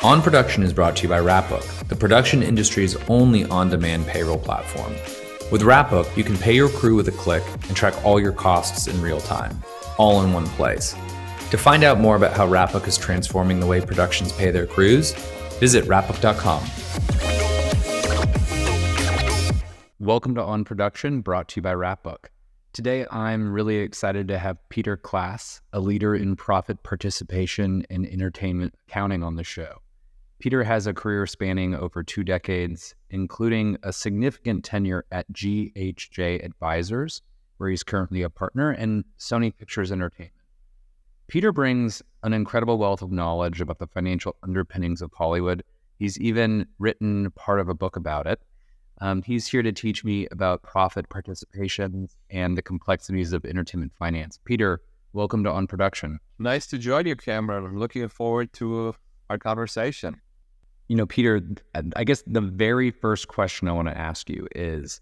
On Production is brought to you by Wrapbook, the production industry's only on-demand payroll platform. With Wrapbook, you can pay your crew with a click and track all your costs in real time, all in one place. To find out more about how Wrapbook is transforming the way productions pay their crews, visit wrapbook.com. Welcome to On Production, brought to you by Wrapbook. Today, I'm really excited to have Peter Klass, a leader in profit participation and entertainment accounting, on the show. Peter has a career spanning over 2 decades, including a significant tenure at GHJ Advisors, where he's currently a partner, and Sony Pictures Entertainment. Peter brings an incredible wealth of knowledge about the financial underpinnings of Hollywood. He's even written part of a book about it. He's here to teach me about profit participation and the complexities of entertainment finance. Peter, welcome to On Production. Nice to join you, Cameron. I'm looking forward to our conversation. You know, Peter, I guess the very first question I want to ask you is,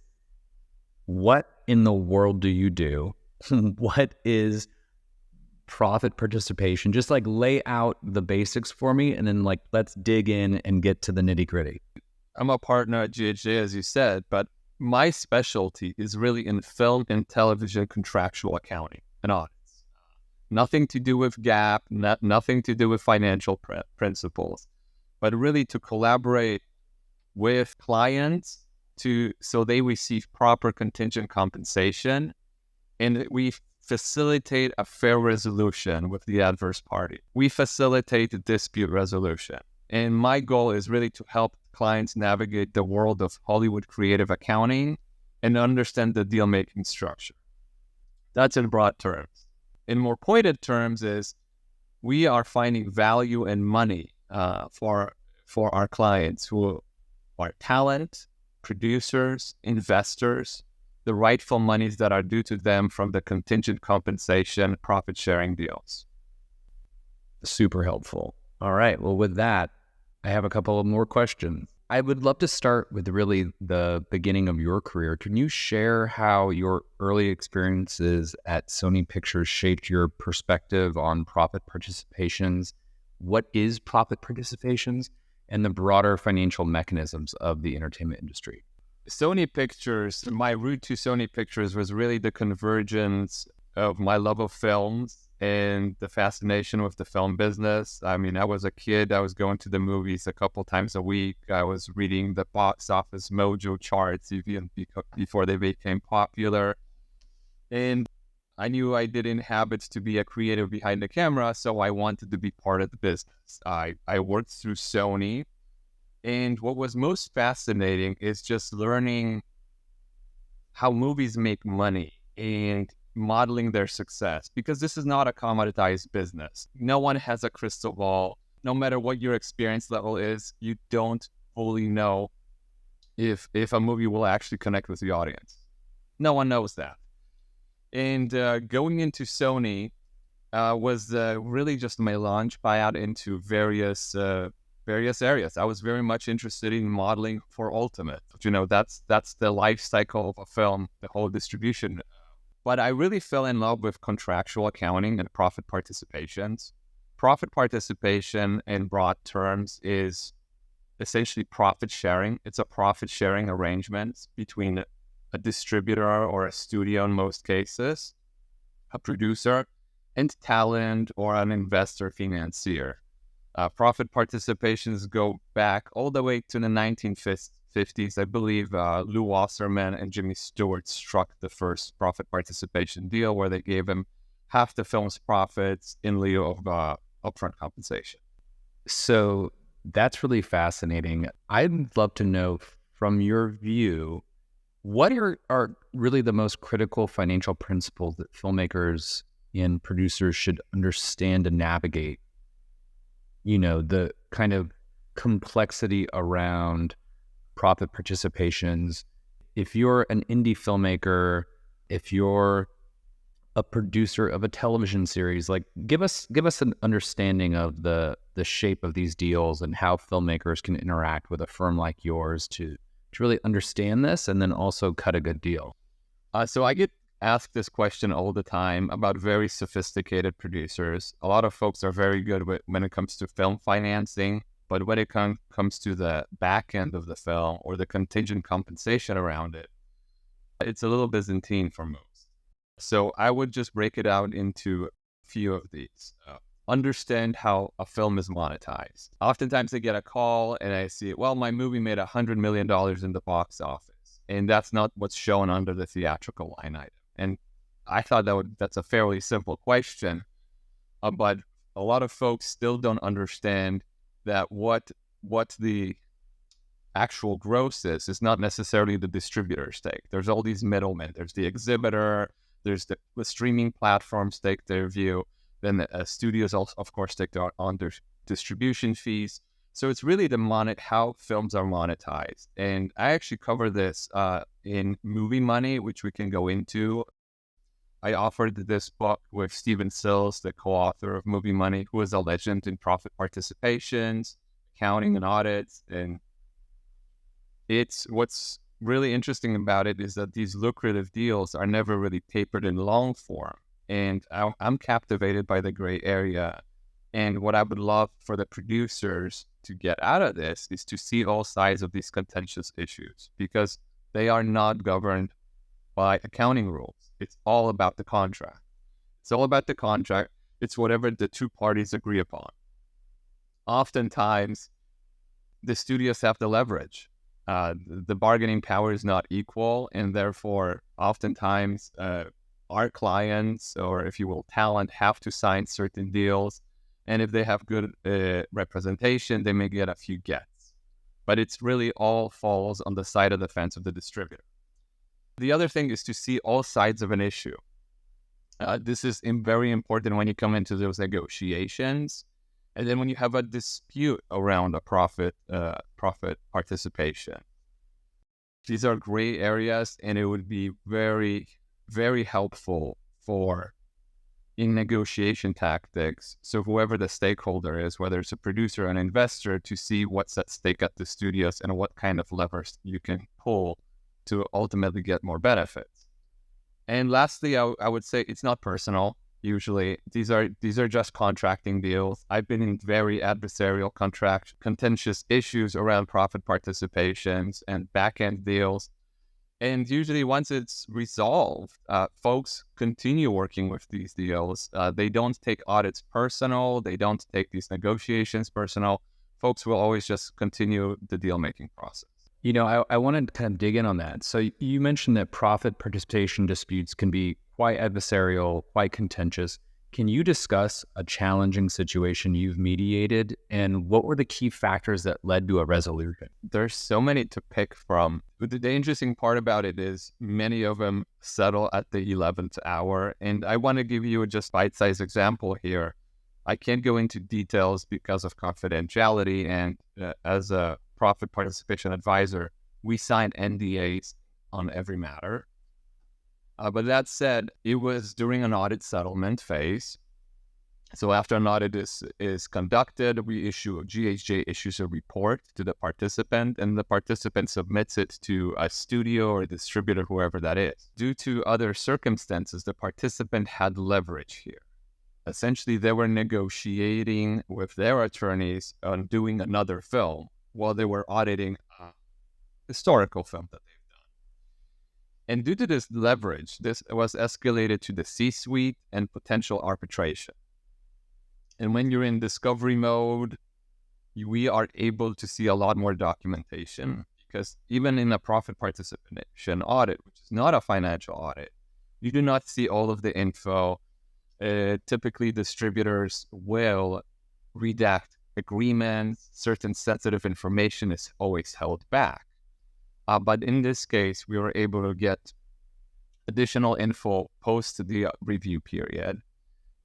what in the world do you do? What is profit participation? Just lay out the basics for me, and then let's dig in and get to the nitty gritty. I'm a partner at GHJ, as you said, but my specialty is really in film and television contractual accounting and audits. Nothing to do with GAAP, nothing to do with financial principles, but really to collaborate with clients so they receive proper contingent compensation, and we facilitate a fair resolution with the adverse party. We facilitate dispute resolution. And my goal is really to help clients navigate the world of Hollywood creative accounting and understand the deal-making structure. That's in broad terms. In more pointed terms is we are finding value and money for our clients who are talent, producers, investors, the rightful monies that are due to them from the contingent compensation profit-sharing deals. Super helpful. All right. Well, with that, I have a couple of more questions. I would love to start with really the beginning of your career. Can you share how your early experiences at Sony Pictures shaped your perspective on profit participations? What is profit participations, and the broader financial mechanisms of the entertainment industry? Sony Pictures, my route to Sony Pictures was really the convergence of my love of films and the fascination with the film business. I mean, I was a kid. I was going to the movies a couple times a week. I was reading the box office mojo charts even before they became popular. And I knew I didn't habit to be a creative behind the camera, so I wanted to be part of the business. I worked through Sony, and what was most fascinating is just learning how movies make money and modeling their success, because this is not a commoditized business. No one has a crystal ball. No matter what your experience level is, you don't fully know if a movie will actually connect with the audience. No one knows that. And going into Sony was really just my launch buyout into various areas. I was very much interested in modeling for Ultimate. You know, that's the life cycle of a film, the whole distribution. But I really fell in love with contractual accounting and profit participations. Profit participation, in broad terms, is essentially profit sharing. It's a profit sharing arrangement between a distributor or a studio in most cases, a producer, and talent or an investor financier. Profit participations go back all the way to the 1950s. I believe Lou Wasserman and Jimmy Stewart struck the first profit participation deal where they gave him half the film's profits in lieu of upfront compensation. So that's really fascinating. I'd love to know, from your view, what are really the most critical financial principles that filmmakers and producers should understand to navigate, the kind of complexity around profit participations. If you're an indie filmmaker, if you're a producer of a television series, give us an understanding of the shape of these deals and how filmmakers can interact with a firm like yours to really understand this and then also cut a good deal. So I get asked this question all the time about very sophisticated producers. A lot of folks are very good when it comes to film financing, But when it comes to the back end of the film or the contingent compensation around it, it's a little Byzantine for most. So I would just break it out into a few of these. Understand how a film is monetized. Oftentimes I get a call and I see, well, my movie made $100 million in the box office. And that's not what's shown under the theatrical line item. And I thought that's a fairly simple question. But a lot of folks still don't understand that what the actual gross is not necessarily the distributor's stake. There's all these middlemen. There's the exhibitor. There's the streaming platforms take their view. Then the studios also, of course, take on their distribution fees. So it's really how films are monetized. And I actually cover this in Movie Money, which we can go into. I offered this book with Stephen Sills, the co-author of Movie Money, who is a legend in profit participations, accounting and audits. And what's really interesting about it is that these lucrative deals are never really papered in long form. And I'm captivated by the gray area. And what I would love for the producers to get out of this is to see all sides of these contentious issues, because they are not governed by accounting rules. It's all about the contract. It's all about the contract. It's whatever the two parties agree upon. Oftentimes, the studios have the leverage. The bargaining power is not equal, and therefore, oftentimes, our clients, or if you will, talent, have to sign certain deals. And if they have good representation, they may get a few gets. But it's really all falls on the side of the fence of the distributor. The other thing is to see all sides of an issue. This is very important when you come into those negotiations. And then when you have a dispute around a profit participation. These are gray areas, and it would be very, very helpful in negotiation tactics. So whoever the stakeholder is, whether it's a producer or an investor, to see what's at stake at the studios and what kind of levers you can pull to ultimately get more benefits. And lastly, I would say it's not personal. Usually, these are just contracting deals. I've been in very adversarial contentious issues around profit participations and back-end deals. And usually once it's resolved, folks continue working with these deals. They don't take audits personal. They don't take these negotiations personal. Folks will always just continue the deal-making process. You know, I want to kind of dig in on that. So you mentioned that profit participation disputes can be quite adversarial, quite contentious. Can you discuss a challenging situation you've mediated, and what were the key factors that led to a resolution? There's so many to pick from. But the interesting part about it is many of them settle at the 11th hour. And I want to give you a just bite-sized example here. I can't go into details because of confidentiality, and as a profit participation advisor, we signed NDAs on every matter. But that said, it was during an audit settlement phase. So after an audit is conducted, GHJ issues a report to the participant, and the participant submits it to a studio or a distributor, whoever that is. Due to other circumstances, the participant had leverage here. Essentially, they were negotiating with their attorneys on doing another film while they were auditing a historical film that they've done. And due to this leverage, this was escalated to the C-suite and potential arbitration. And when you're in discovery mode, we are able to see a lot more documentation, because even in a profit participation audit, which is not a financial audit, you do not see all of the info. Typically, distributors will redact agreements. Certain sensitive information is always held back. But in this case, we were able to get additional info post the review period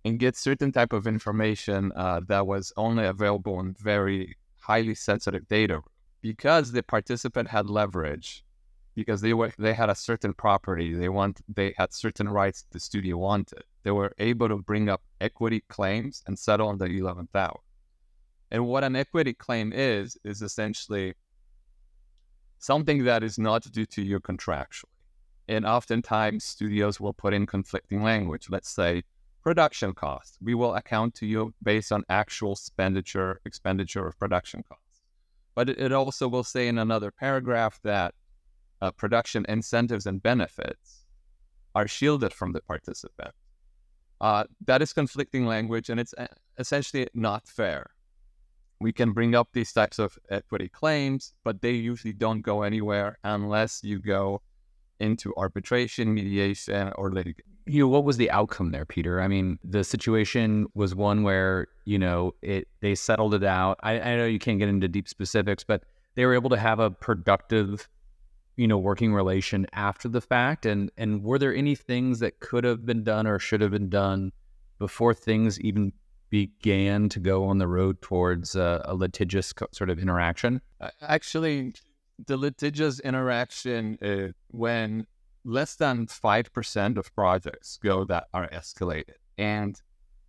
and get certain type of information that was only available in very highly sensitive data. Because the participant had leverage, because they had a certain property, they had certain rights the studio wanted, they were able to bring up equity claims and settle on the 11th hour. And what an equity claim is essentially something that is not due to you contractually. And oftentimes studios will put in conflicting language. Let's say production costs. We will account to you based on actual expenditure of production costs. But it also will say in another paragraph that production incentives and benefits are shielded from the participant. That is conflicting language, and it's essentially not fair. We can bring up these types of equity claims, but they usually don't go anywhere unless you go into arbitration, mediation, or litigation. What was the outcome there, Peter? I mean, the situation was one where, they settled it out. I know you can't get into deep specifics, but they were able to have a productive, working relation after the fact. And were there any things that could have been done or should have been done before things even began to go on the road towards a litigious sort of interaction? Actually, the litigious interaction, when less than 5% of projects that are escalated. And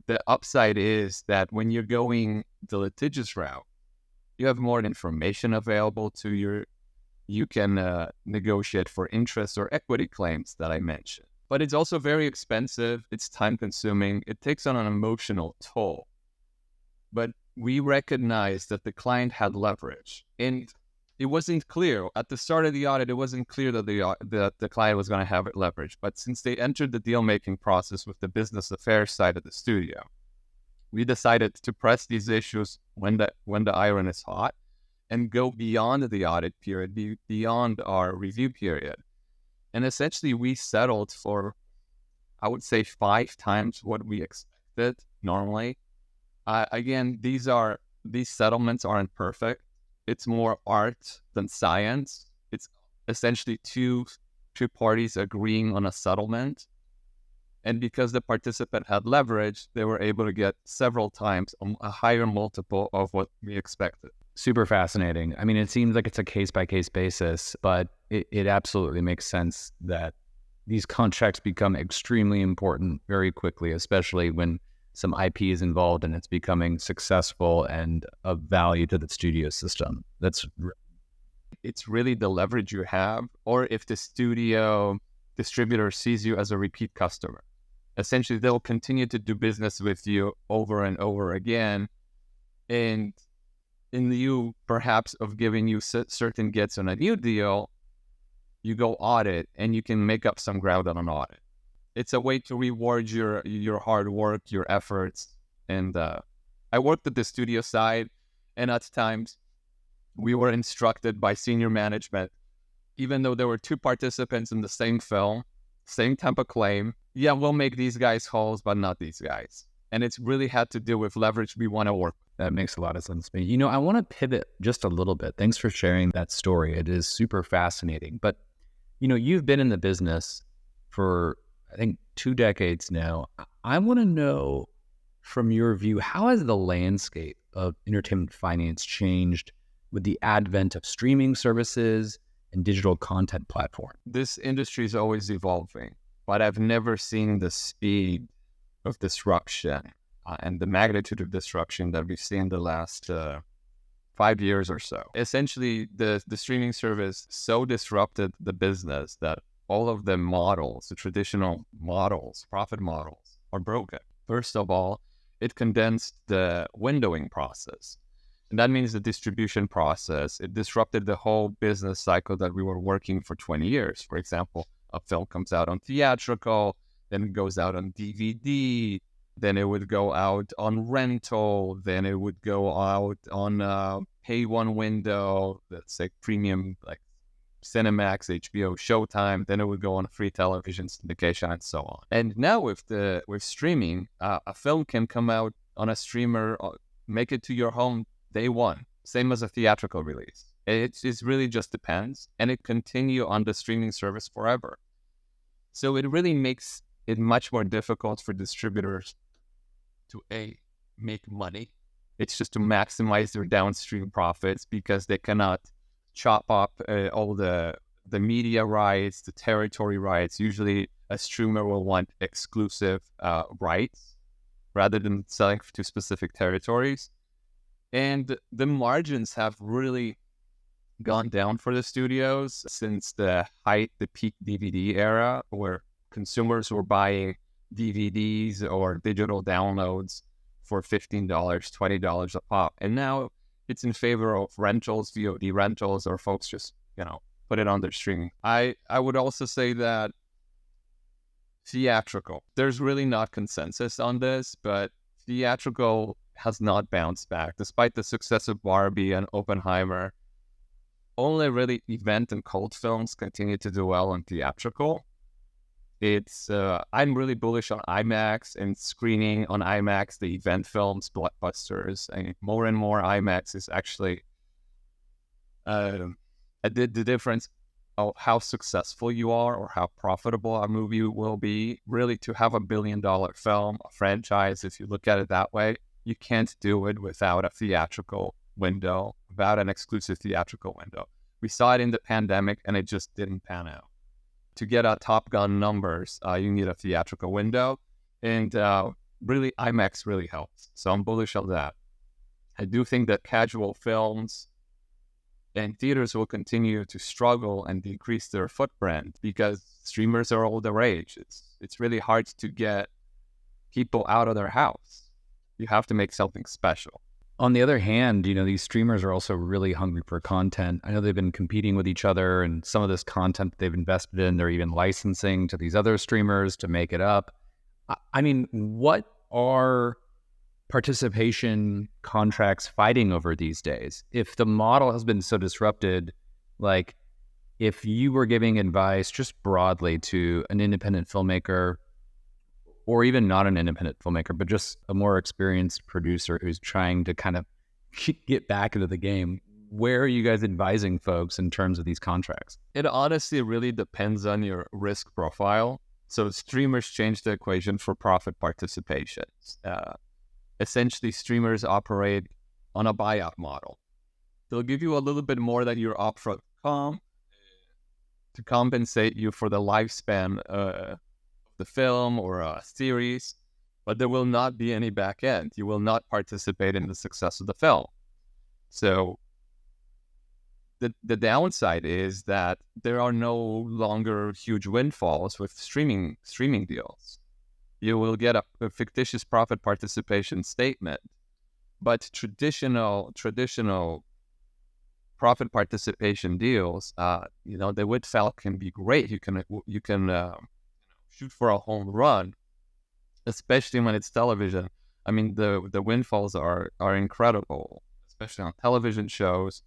the upside is that when you're going the litigious route, you have more information available to you can negotiate for interest or equity claims that I mentioned. But it's also very expensive. It's time consuming. It takes on an emotional toll. But we recognize that the client had leverage, and it wasn't clear at the start of the audit. It wasn't clear that the client was going to have leverage. But since they entered the deal-making process with the business affairs side of the studio, we decided to press these issues when the iron is hot and go beyond the audit period, beyond our review period. And essentially, we settled for, I would say, 5 times what we expected normally. Again, these settlements aren't perfect. It's more art than science. It's essentially two parties agreeing on a settlement. And because the participant had leverage, they were able to get several times a higher multiple of what we expected. Super fascinating. I mean, it seems like it's a case-by-case basis, but it absolutely makes sense that these contracts become extremely important very quickly, especially when some IP is involved and it's becoming successful and of value to the studio system. It's really the leverage you have, or if the studio distributor sees you as a repeat customer. Essentially, they'll continue to do business with you over and over again. And in lieu, perhaps, of giving you certain gets on a new deal, you go audit and you can make up some ground on an audit. It's a way to reward your hard work, your efforts. And I worked at the studio side, and at times we were instructed by senior management, even though there were 2 participants in the same film, same type of claim, yeah, we'll make these guys whole, but not these guys. And it's really had to do with leverage we want to work with. That makes a lot of sense to me. I want to pivot just a little bit. Thanks for sharing that story. It is super fascinating. But, you've been in the business for, I think, 2 decades now. I want to know, from your view, how has the landscape of entertainment finance changed with the advent of streaming services and digital content platforms? This industry is always evolving, but I've never seen the speed of disruption and the magnitude of disruption that we've seen the last 5 years or so. Essentially, the streaming service so disrupted the business that all of the models, the traditional models, profit models, are broken. First of all, it condensed the windowing process. And that means the distribution process. It disrupted the whole business cycle that we were working for 20 years. For example, a film comes out on theatrical, then it goes out on DVD, then it would go out on rental, then it would go out on pay one window, that's like premium, like Cinemax, HBO, Showtime, then it would go on free television syndication and so on. And now with streaming, a film can come out on a streamer, make it to your home day one, same as a theatrical release. It really just depends, and it continue on the streaming service forever. So it really makes it much more difficult for distributors to make money. It's just to maximize their downstream profits because they cannot chop up all the media rights, the territory rights. Usually a streamer will want exclusive rights rather than selling to specific territories. And the margins have really gone down for the studios since the peak DVD era, where consumers were buying DVDs or digital downloads for $15, $20 a pop. And now it's in favor of rentals, VOD rentals, or folks just, put it on their streaming. I would also say that theatrical, there's really not consensus on this, but theatrical has not bounced back. Despite the success of Barbie and Oppenheimer, only really event and cult films continue to do well on theatrical. I'm really bullish on IMAX and screening on IMAX the event films, Blockbusters, and more IMAX is actually the difference of how successful you are or how profitable a movie will be. Really, to have $1 billion film, a franchise, if you look at it that way, you can't do it without a theatrical window, without an exclusive theatrical window. We saw it in the pandemic and it just didn't pan out. To get Top Gun numbers, you need a theatrical window, and really IMAX really helps. So I'm bullish on that. I do think that casual films and theaters will continue to struggle and decrease their footprint because streamers are all the rage. It's really hard to get people out of their house. You have to make something special. On the other hand, these streamers are also really hungry for content. I know they've been competing with each other, and some of this content they've invested in, they're even licensing to these other streamers to make it up. I mean, what are participation contracts fighting over these days? If the model has been so disrupted, like if you were giving advice just broadly to an independent filmmaker, or even not an independent filmmaker, but just a more experienced producer who's trying to kind of get back into the game, where are you guys advising folks in terms of these contracts? It honestly really depends on your risk profile. So streamers change the equation for profit participation. Essentially, streamers operate on a buyout model. They'll give you a little bit more than your upfront to compensate you for the lifespan of the film or a series, but there will not be any back end. You will not participate in the success of the film. So the downside is that there are no longer huge windfalls with streaming deals. You will get a fictitious profit participation statement, but traditional profit participation deals, the windfall can be great. You can shoot for a home run, especially when it's television. I mean, the windfalls are incredible, especially on television shows.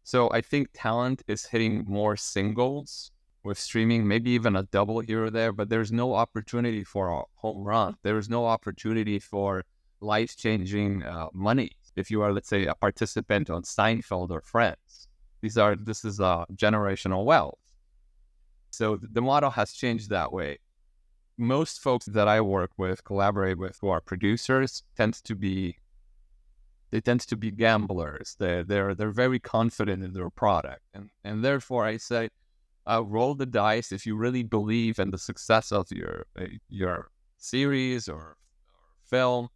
So I think talent is hitting more singles with streaming, maybe even a double here or there, but there's no opportunity for a home run. There's no opportunity for life-changing money. If you are, let's say, a participant on Seinfeld or Friends, this is a generational wealth. So the model has changed that way. Most folks that I work with, collaborate with, who are producers, tend to be gamblers. They're very confident in their product, and therefore I say, roll the dice. If you really believe in the success of your series or film,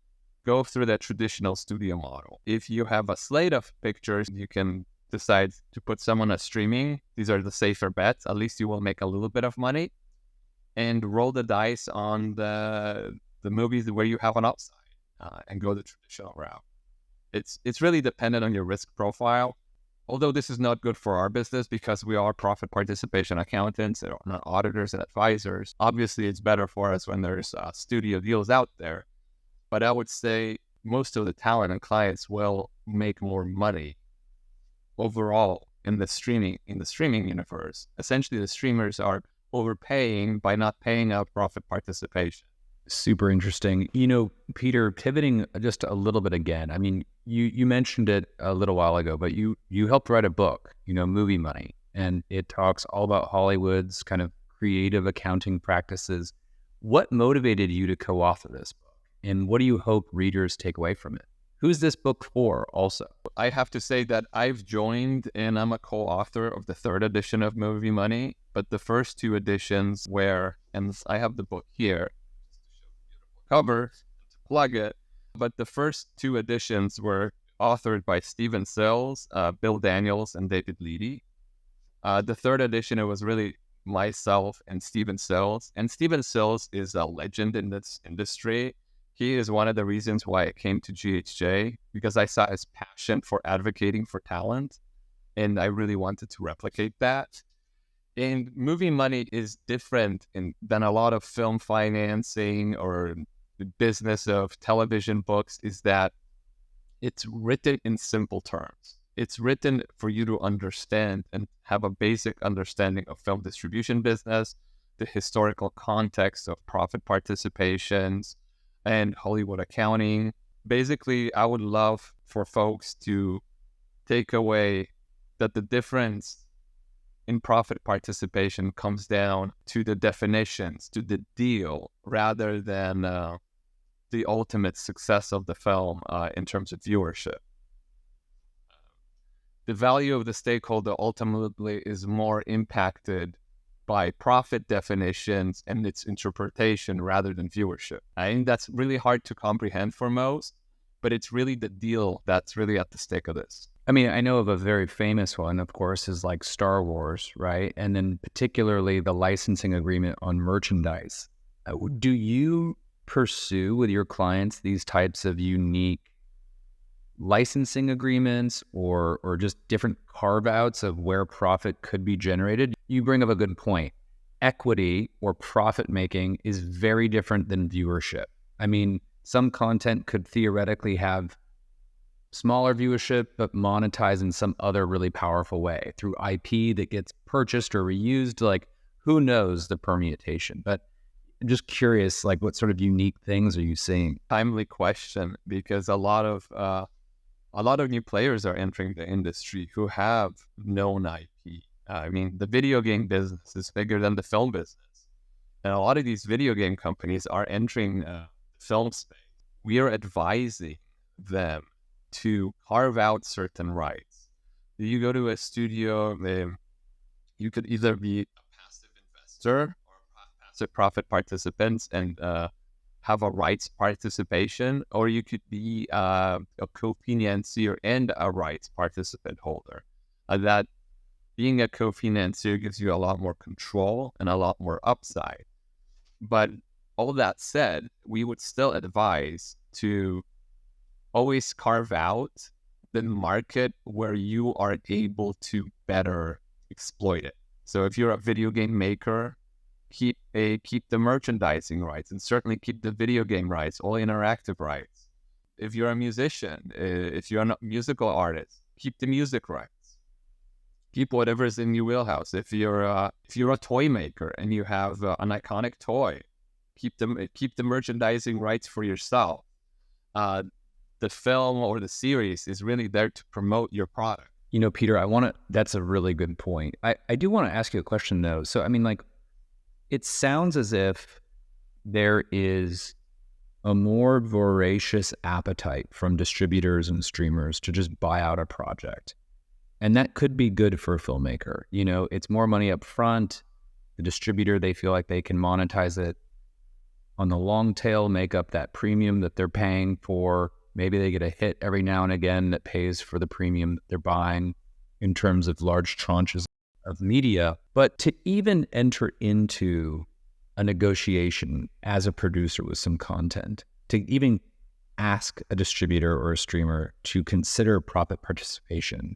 go through that traditional studio model. If you have a slate of pictures, you can decide to put some on a streaming. These are the safer bets. At least you will make a little bit of money. And roll the dice on the movies where you have an upside, and go the traditional route. It's really dependent on your risk profile. Although this is not good for our business because we are profit participation accountants and not auditors and advisors. Obviously, it's better for us when there's studio deals out there. But I would say most of the talent and clients will make more money overall in the streaming universe. Essentially, the streamers are overpaying by not paying out profit participation. Super interesting. Peter, pivoting just a little bit again. I mean, you mentioned it a little while ago, but you helped write a book, Movie Money, and it talks all about Hollywood's kind of creative accounting practices. What motivated you to co-author this book, and what do you hope readers take away from it? Who's this book for also? I have to say that I've joined and I'm a co-author of the third edition of Movie Money, but the first two editions were, and I have the book here, cover to plug it, but the first two editions were authored by Stephen Sills, Bill Daniels, and David Leedy. The third edition, it was really myself and Steven Sills. And Steven Sills is a legend in this industry. He is one of the reasons why I came to GHJ, because I saw his passion for advocating for talent, and I really wanted to replicate that. And movie money is different than a lot of film financing or the business of television books, is that it's written in simple terms. It's written for you to understand and have a basic understanding of film distribution business, the historical context of profit participations, and Hollywood accounting. Basically, I would love for folks to take away that the difference in profit participation comes down to the definitions, to the deal, rather than the ultimate success of the film in terms of viewership. The value of the stakeholder ultimately is more impacted by profit definitions and its interpretation rather than viewership. I think that's really hard to comprehend for most, but it's really the deal that's really at the stake of this. I mean, I know of a very famous one, of course, is like Star Wars, right? And then particularly the licensing agreement on merchandise. Do you pursue with your clients these types of unique licensing agreements or just different carve-outs of where profit could be generated? You bring up a good point. Equity or profit making is very different than viewership. I mean, some content could theoretically have smaller viewership, but monetize in some other really powerful way through IP that gets purchased or reused. Like, who knows the permutation? But I'm just curious, like, what sort of unique things are you seeing? Timely question, because a lot of new players are entering the industry who have known IP. I mean, the video game business is bigger than the film business, and a lot of these video game companies are entering the film space. We are advising them to carve out certain rights. You go to a studio, you could either be a passive investor or a passive profit participant and have a rights participation, or you could be a co-financier and a rights participant holder. That being a co-financier gives you a lot more control and a lot more upside. But all that said, we would still advise to always carve out the market where you are able to better exploit it. So if you're a video game maker, keep the merchandising rights, and certainly keep the video game rights, all interactive rights. If you're a musician, if you're a musical artist, keep the music rights. Keep whatever's in your wheelhouse. If you're a toy maker and you have an iconic toy, keep the merchandising rights for yourself. The film or the series is really there to promote your product. You know, Peter, that's a really good point. I do want to ask you a question though. So, I mean, like, it sounds as if there is a more voracious appetite from distributors and streamers to just buy out a project. And that could be good for a filmmaker. You know, it's more money up front. The distributor, they feel like they can monetize it on the long tail, make up that premium that they're paying for. Maybe they get a hit every now and again that pays for the premium that they're buying in terms of large tranches of media. But to even enter into a negotiation as a producer with some content, to even ask a distributor or a streamer to consider profit participation,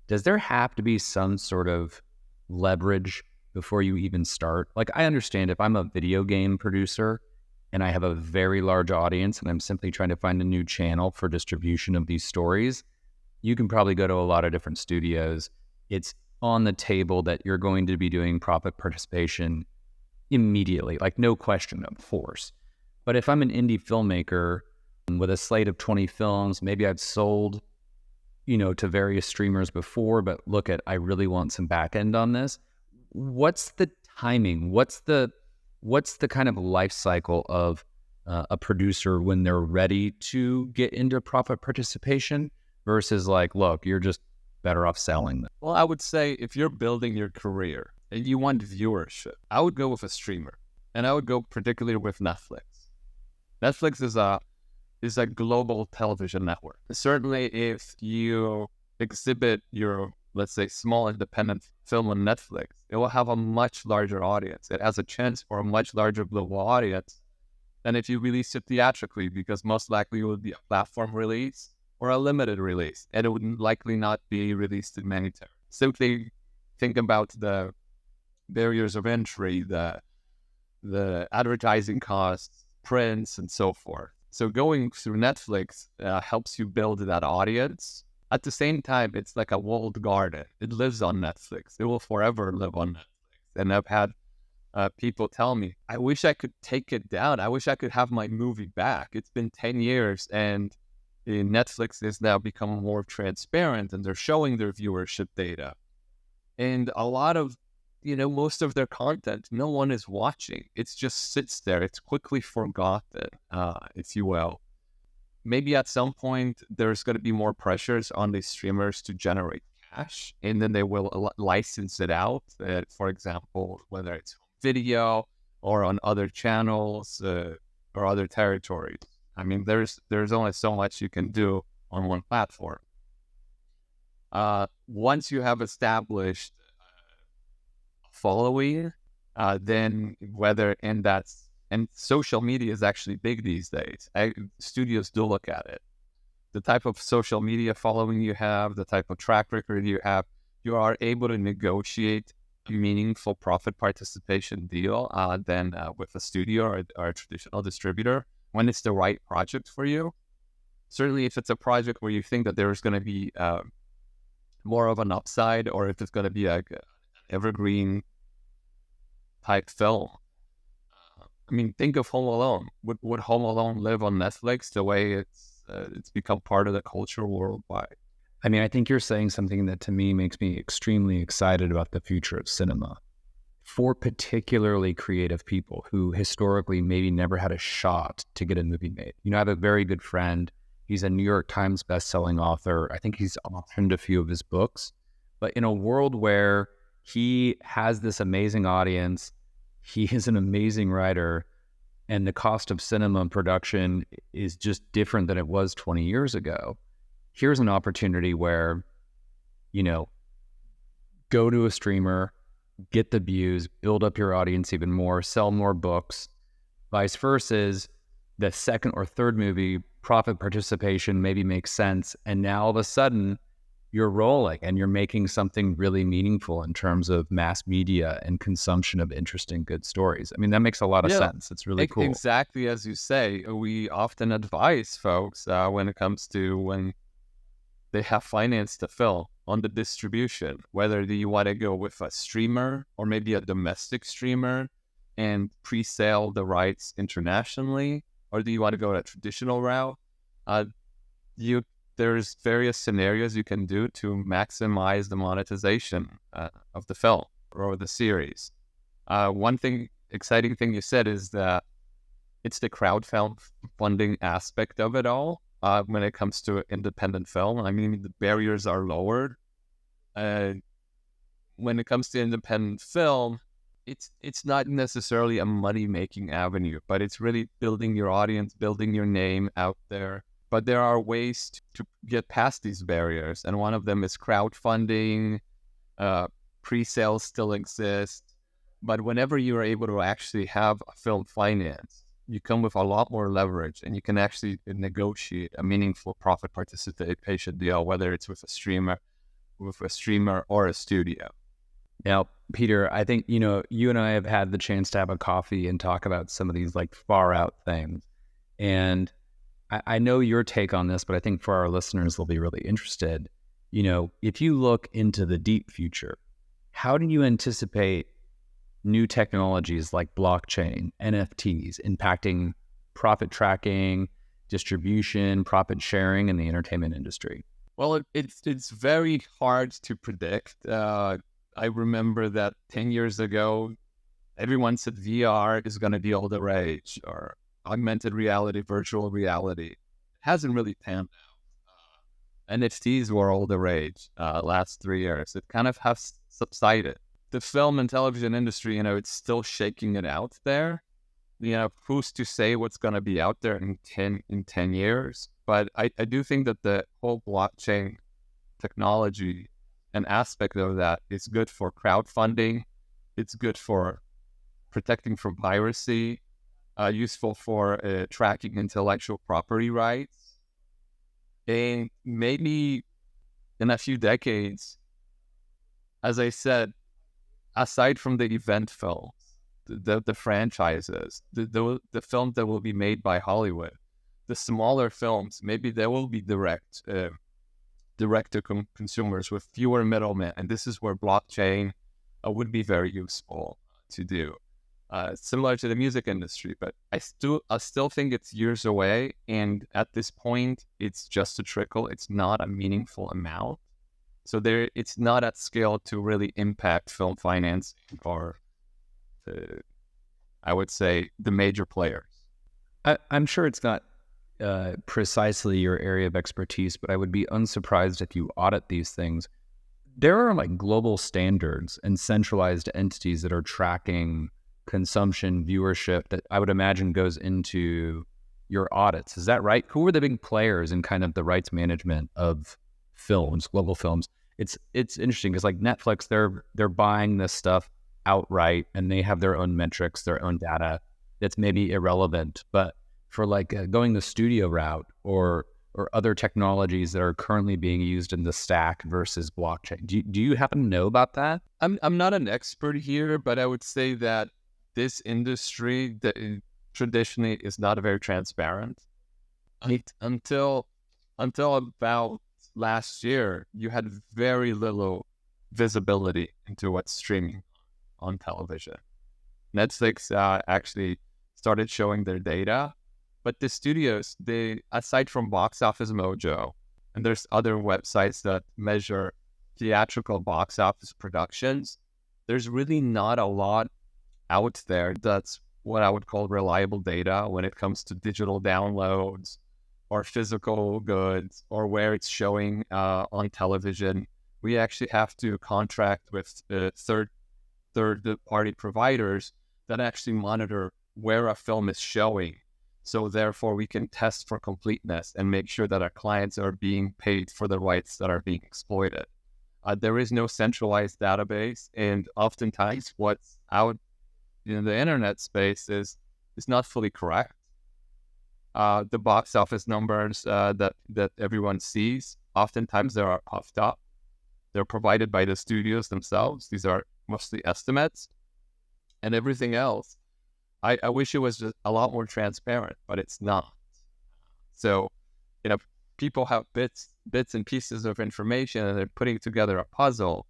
does there have to be some sort of leverage before you even start? Like, I understand if I'm a video game producer and I have a very large audience and I'm simply trying to find a new channel for distribution of these stories, you can probably go to a lot of different studios. It's on the table that you're going to be doing profit participation immediately, like, no question, of course. But if I'm an indie filmmaker with a slate of 20 films, maybe I've sold, you know, to various streamers before, but I really want some back end on this. What's the timing? What's the kind of life cycle of a producer when they're ready to get into profit participation versus like, look, you're just better off selling them? Well, I would say if you're building your career and you want viewership, I would go with a streamer, and I would go particularly with Netflix. Netflix is a global television network. Certainly, if you exhibit your let's say, small independent film on Netflix, it will have a much larger audience. It has a chance for a much larger global audience than if you release it theatrically, because most likely it would be a platform release or a limited release, and it would likely not be released in many territories. Simply think about the barriers of entry, the advertising costs, prints, and so forth. So going through Netflix helps you build that audience. At the same time, it's like a walled garden. It lives on Netflix. It will forever live on Netflix. And I've had people tell me, I wish I could take it down. I wish I could have my movie back. It's been 10 years and Netflix has now become more transparent and they're showing their viewership data. And a lot of, most of their content, no one is watching. It just sits there. It's quickly forgotten, if you will. Maybe at some point, there's going to be more pressures on the streamers to generate cash, and then they will license it out, for example, whether it's video or on other channels or other territories. I mean, there's only so much you can do on one platform. Once you have established following, then and social media is actually big these days. Studios do look at it. The type of social media following you have, the type of track record you have, you are able to negotiate a meaningful profit participation deal than with a studio or a traditional distributor when it's the right project for you. Certainly, if it's a project where you think that there's going to be more of an upside, or if it's going to be an evergreen type film. I mean, think of Home Alone. Would Home Alone live on Netflix the way it's become part of the culture worldwide? I mean, I think you're saying something that to me makes me extremely excited about the future of cinema. For particularly creative people who historically maybe never had a shot to get a movie made. I have a very good friend. He's a New York Times bestselling author. I think he's optioned a few of his books. But in a world where he has this amazing audience, he is an amazing writer, and the cost of cinema and production is just different than it was 20 years ago. Here's an opportunity where, go to a streamer, get the views, build up your audience even more, sell more books. Vice versa is the second or third movie, profit participation maybe makes sense. And now all of a sudden you're rolling and you're making something really meaningful in terms of mass media and consumption of interesting, good stories. I mean, that makes a lot of sense. It's really cool. Exactly as you say. We often advise folks when it comes to when they have financed a film on the distribution, whether you want to go with a streamer or maybe a domestic streamer and pre-sale the rights internationally, or do you want to go a traditional route? There's various scenarios you can do to maximize the monetization of the film or the series. One exciting thing you said is that it's the crowdfunding aspect of it all. When it comes to independent film, I mean, the barriers are lowered. When it comes to independent film, it's not necessarily a money-making avenue, but it's really building your audience, building your name out there. But there are ways to get past these barriers, and one of them is crowdfunding. Pre-sales still exist, but whenever you are able to actually have a film finance, you come with a lot more leverage, and you can actually negotiate a meaningful profit participation deal, whether it's with a streamer or a studio. Now, Peter, I think, you and I have had the chance to have a coffee and talk about some of these like far out things. And I know your take on this, but I think for our listeners, they'll be really interested. If you look into the deep future, how do you anticipate new technologies like blockchain, NFTs impacting profit tracking, distribution, profit sharing in the entertainment industry? Well, it's very hard to predict. I remember that 10 years ago, everyone said VR is going to be all the rage, or augmented reality, virtual reality. It hasn't really panned out. NFTs were all the rage last 3 years. It kind of has subsided. The film and television industry, it's still shaking it out there. Who's to say what's going to be out there in 10 years? But I do think that the whole blockchain technology an aspect of that. It's good for crowdfunding. It's good for protecting from piracy, useful for tracking intellectual property rights. And maybe in a few decades, as I said, aside from the event films, the franchises, the films that will be made by Hollywood, the smaller films, maybe they will be direct to consumers with fewer middlemen. And this is where blockchain would be very useful to do. Similar to the music industry, but I still think it's years away. And at this point, it's just a trickle. It's not a meaningful amount. So it's not at scale to really impact film financing or, I would say, the major players. I'm sure it's not precisely your area of expertise, but I would be unsurprised if you audit these things. There are like global standards and centralized entities that are tracking consumption, viewership, that I would imagine goes into your audits. Is that right? Who are the big players in kind of the rights management of films, global films? It's interesting because like Netflix, they're buying this stuff outright and they have their own metrics, their own data that's maybe irrelevant. But for like going the studio route or other technologies that are currently being used in the stack versus blockchain, do you happen to know about that? I'm not an expert here, but I would say that this industry that traditionally is not very transparent. Until about last year, you had very little visibility into what's streaming on television. Netflix actually started showing their data, but the studios, aside from Box Office Mojo, and there's other websites that measure theatrical box office productions, there's really not a lot out there that's what I would call reliable data when it comes to digital downloads or physical goods or where it's showing on television. We actually have to contract with third-party providers that actually monitor where a film is showing. So therefore, we can test for completeness and make sure that our clients are being paid for the rights that are being exploited. There is no centralized database, and oftentimes what's out in the internet space is not fully correct. The box office numbers that everyone sees, oftentimes they are puffed up. They're provided by the studios themselves. These are mostly estimates, and everything else. I wish it was just a lot more transparent, but it's not. So, people have bits and pieces of information, and they're putting together a puzzle,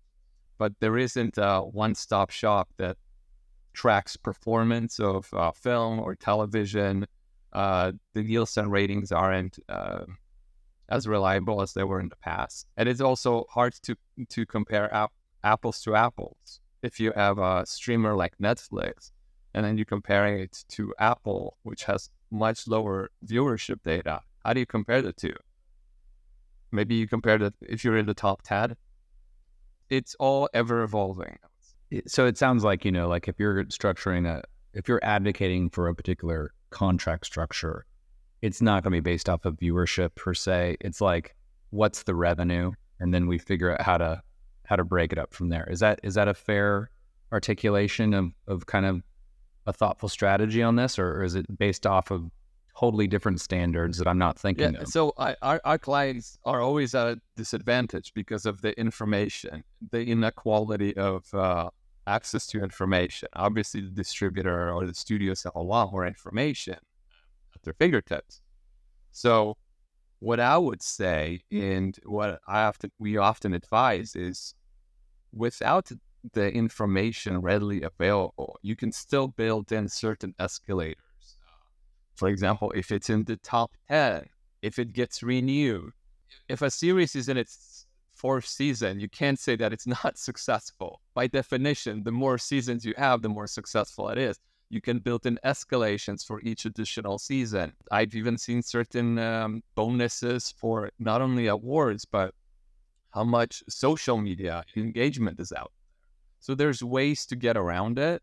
but there isn't a one-stop shop that tracks performance of film or television. The Nielsen ratings aren't as reliable as they were in the past. And it's also hard to compare apples to apples. If you have a streamer like Netflix, and then you're comparing it to Apple, which has much lower viewership data, how do you compare the two? Maybe you compare that if you're in the top 10. It's all ever evolving. So it sounds like, like if you're if you're advocating for a particular contract structure, it's not going to be based off of viewership per se. It's like, what's the revenue? And then we figure out how to break it up from there. Is that a fair articulation of kind of a thoughtful strategy on this, or is it based off of totally different standards that I'm not thinking of? So our clients are always at a disadvantage because of the information, the inequality of access to information. Obviously, the distributor or the studios have a lot more information at their fingertips. So what I would say, and what we often advise is, without the information readily available, you can still build in certain escalators. For example, if it's in the top 10, if it gets renewed, if a series is in its 4th season, you can't say that it's not successful. By definition, the more seasons you have, the more successful it is. You can build in escalations for each additional season. I've even seen certain bonuses for not only awards, but how much social media engagement is out. So there's ways to get around it.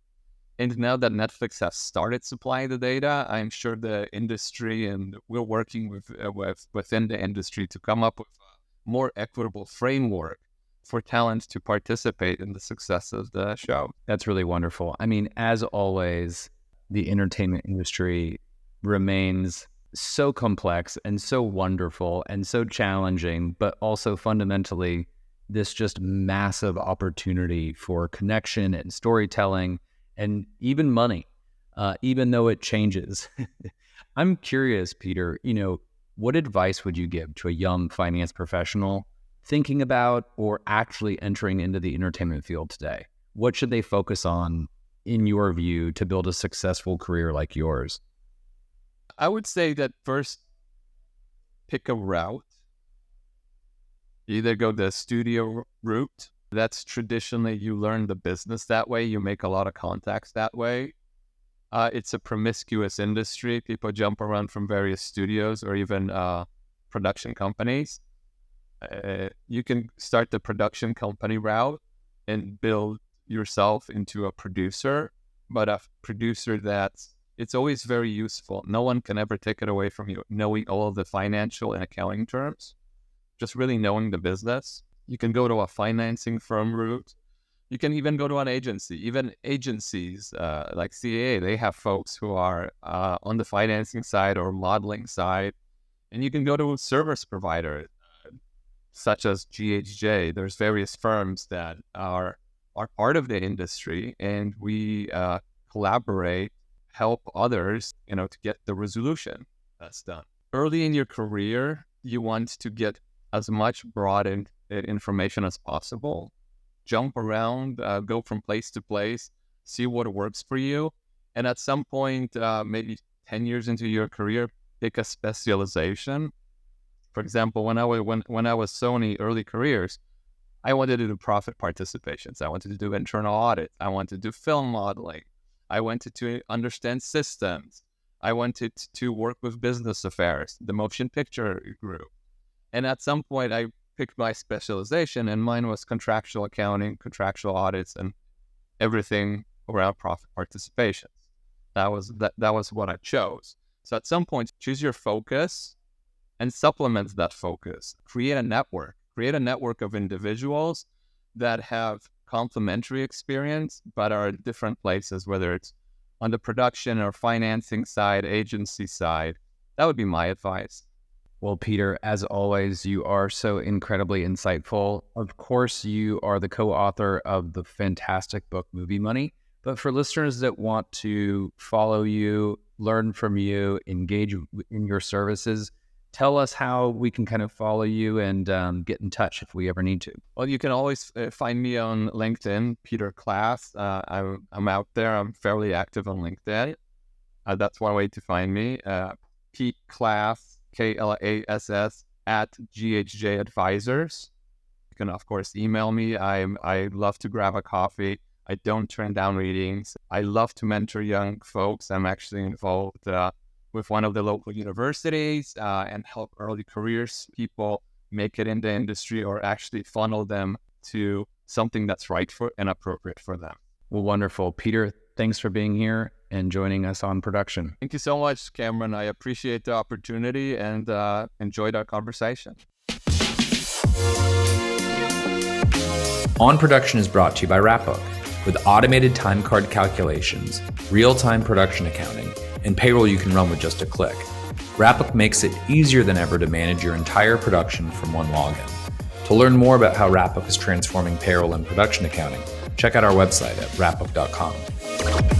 And now that Netflix has started supplying the data, I'm sure the industry, and we're working within the industry to come up with a more equitable framework for talent to participate in the success of the show. That's really wonderful. I mean, as always, the entertainment industry remains so complex and so wonderful and so challenging, but also fundamentally this just massive opportunity for connection and storytelling and even money, even though it changes. I'm curious, Peter, what advice would you give to a young finance professional thinking about or actually entering into the entertainment field today? What should they focus on, in your view, to build a successful career like yours? I would say that first, pick a route. Either go the studio route. That's traditionally, you learn the business that way. You make a lot of contacts that way. It's a promiscuous industry. People jump around from various studios or even production companies. You can start the production company route and build yourself into a producer, but a producer it's always very useful. No one can ever take it away from you, knowing all of the financial and accounting terms, just really knowing the business. You can go to a financing firm route. You can even go to an agency. Even agencies like CAA, they have folks who are on the financing side or modeling side. And you can go to a service provider such as GHJ. There's various firms that are part of the industry, and we collaborate, help others, to get the resolution that's done. Early in your career, you want to get as much broad information as possible. Jump around, go from place to place, see what works for you. And at some point, maybe 10 years into your career, pick a specialization. For example, when I was Sony early careers, I wanted to do profit participations. I wanted to do internal audit. I wanted to do film modeling. I wanted to understand systems. I wanted to work with business affairs, the motion picture group. And at some point, I picked my specialization, and mine was contractual accounting, contractual audits, and everything around profit participations. That was what I chose. So at some point, choose your focus and supplement that focus. Create a network of individuals that have complementary experience, but are at different places, whether it's on the production or financing side, agency side. That would be my advice. Well, Peter, as always, you are so incredibly insightful. Of course, you are the co-author of the fantastic book, Movie Money. But for listeners that want to follow you, learn from you, engage in your services, tell us how we can kind of follow you and get in touch if we ever need to. Well, you can always find me on LinkedIn, Peter Klass. I'm out there. I'm fairly active on LinkedIn. That's one way to find me. Pete Klass, Klass at GHJ Advisors. You can, of course, email me. I love to grab a coffee. I don't turn down meetings. I love to mentor young folks. I'm actually involved with one of the local universities and help early careers people make it in the industry, or actually funnel them to something that's right for and appropriate for them. Well, wonderful. Peter, thanks for being here and joining us on production. Thank you so much, Cameron. I appreciate the opportunity and enjoyed our conversation. On Production is brought to you by Wrapbook. With automated time card calculations, real-time production accounting, and payroll you can run with just a click, Wrapbook makes it easier than ever to manage your entire production from one login. To learn more about how Wrapbook is transforming payroll and production accounting, check out our website at wrapbook.com.